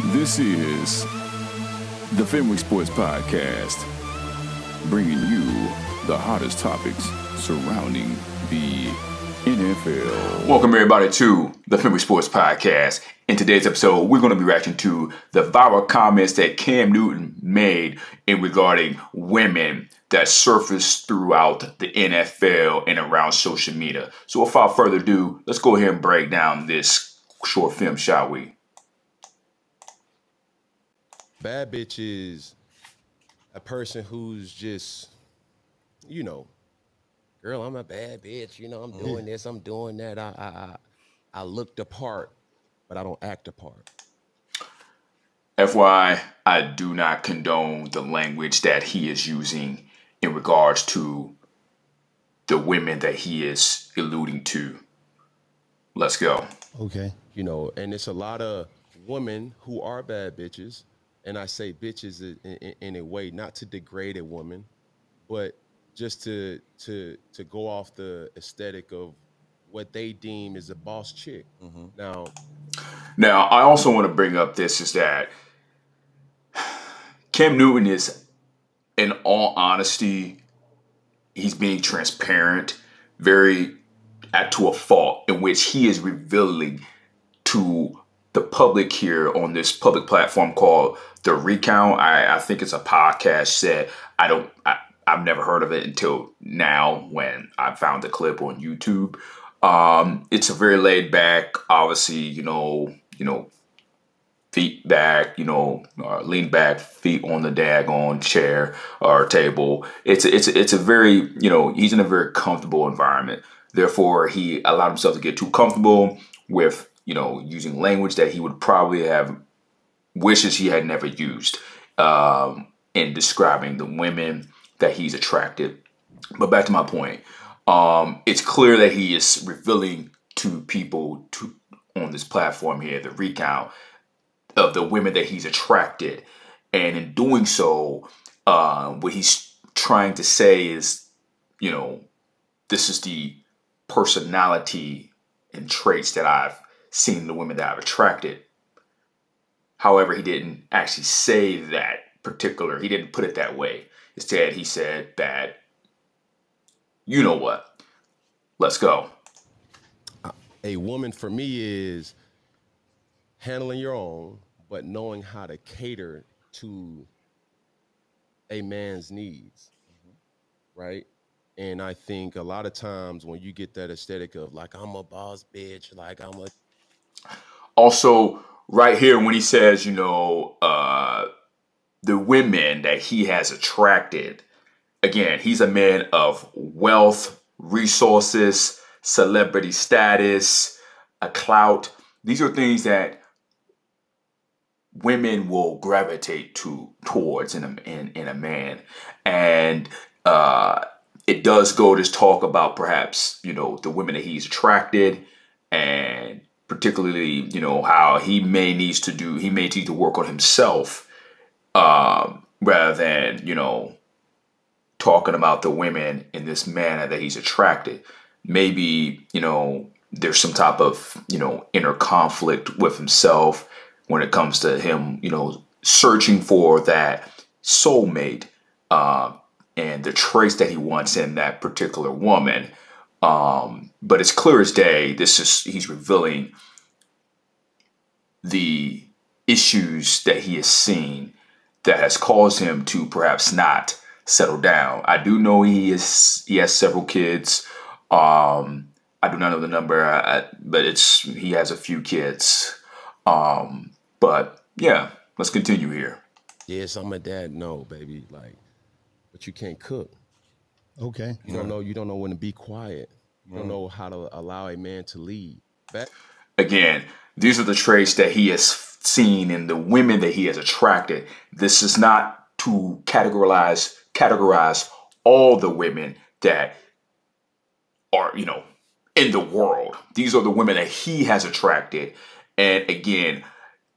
This is the Family Sports Podcast, bringing you the hottest topics surrounding the NFL. Welcome everybody to the Family Sports Podcast. In today's episode, we're going to be reacting to the viral comments that Cam Newton made in regarding women that surfaced throughout the NFL and around social media. So without further ado, let's go ahead and break down this short film, shall we? Bad bitch is a person who's just, you know, girl, I'm a bad bitch. You know, I'm doing this, I'm doing that. I look the part, but I don't act the part. FYI, I do not condone the language that he is using in regards to the women that he is alluding to. Let's go. Okay. You know, and it's a lot of women who are bad bitches. And I say bitches in a way, not to degrade a woman, but just to go off the aesthetic of what they deem is a boss chick. Now, I also want to bring up this is that Cam Newton is, in all honesty, he's being transparent, very to a fault, in which he is revealing to the public here on this public platform called The Recount. I think it's a podcast set. I've never heard of it until now when I found the clip on YouTube. It's a very laid back, obviously, you know, feet back, lean back, feet on the daggone chair or table. It's a very, he's in a very comfortable environment. Therefore, he allowed himself to get too comfortable with, using language that he would probably have wishes he had never used in describing the women that he's attracted. But back to my point, it's clear that he is revealing to people on this platform here, the recount of the women that he's attracted. And in doing so, what he's trying to say is, this is the personality and traits that I've seen in the women that I've attracted. However, he didn't actually say that particular, he didn't put it that way. Instead, he said that, you know what, let's go. a woman for me is handling your own, but knowing how to cater to a man's needs, right? And I think a lot of times when you get that aesthetic of like, I'm a boss bitch, like I'm a... Also, right here when he says, the women that he has attracted, again, he's a man of wealth, resources, celebrity status, a clout. These are things that women will gravitate towards in a man. And it does go to talk about perhaps, the women that he's attracted, and particularly, how he may need to work on himself rather than, talking about the women in this manner that he's attracted. Maybe, there's some type of, inner conflict with himself when it comes to him, searching for that soulmate and the traits that he wants in that particular woman. But it's clear as day, he's revealing the issues that he has seen that has caused him to perhaps not settle down. I do know he has several kids. I do not know the number, but he has a few kids. But yeah, let's continue here. Yes, I'm a dad. No, baby, like, but you can't cook. Okay. You don't know when to be quiet. You don't know how to allow a man to lead. Again, these are the traits that he has seen in the women that he has attracted. This is not to categorize all the women that are, in the world. These are the women that he has attracted. And again,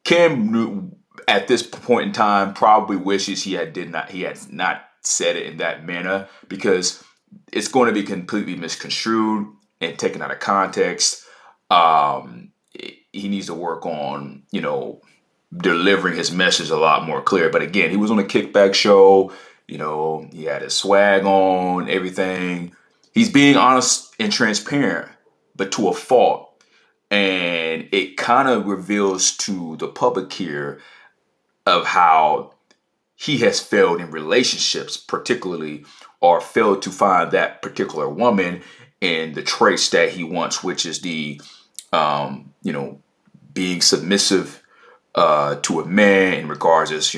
Cam Newton at this point in time probably wishes he had not said it in that manner, because it's going to be completely misconstrued and taken out of context. He needs to work on, delivering his message a lot more clear. But again, he was on a kickback show. You know, he had his swag on, everything. He's being honest and transparent, but to a fault. And it kind of reveals to the public here of how he has failed in relationships, particularly, or failed to find that particular woman in the traits that he wants, which is the, you know, being submissive to a man in regards as,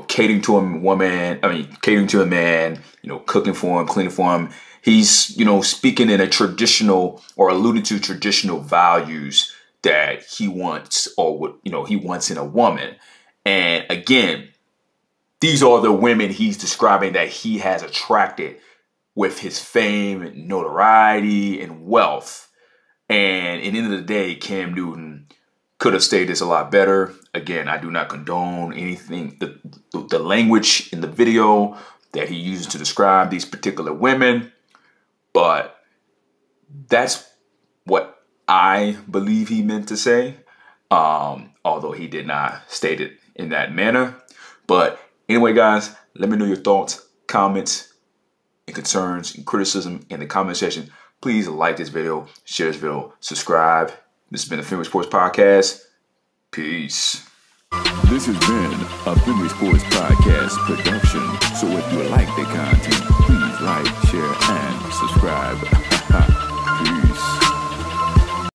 catering to a woman. I mean, catering to a man, you know, cooking for him, cleaning for him. He's, you know, speaking in a traditional or alluding to traditional values that he wants or what, you know, he wants in a woman. And again, these are the women he's describing that he has attracted with his fame, notoriety, and wealth. And at the end of the day, Cam Newton could have stated this a lot better. Again, I do not condone anything, the language in the video that he uses to describe these particular women. But that's what I believe he meant to say, although he did not state it in that manner. But anyway, guys, let me know your thoughts, comments, and concerns and criticism in the comment section. Please like this video, share this video, subscribe. This has been the Fenway Sports Podcast. Peace. This has been a Fenway Sports Podcast production. So if you like the content, please like, share, and subscribe.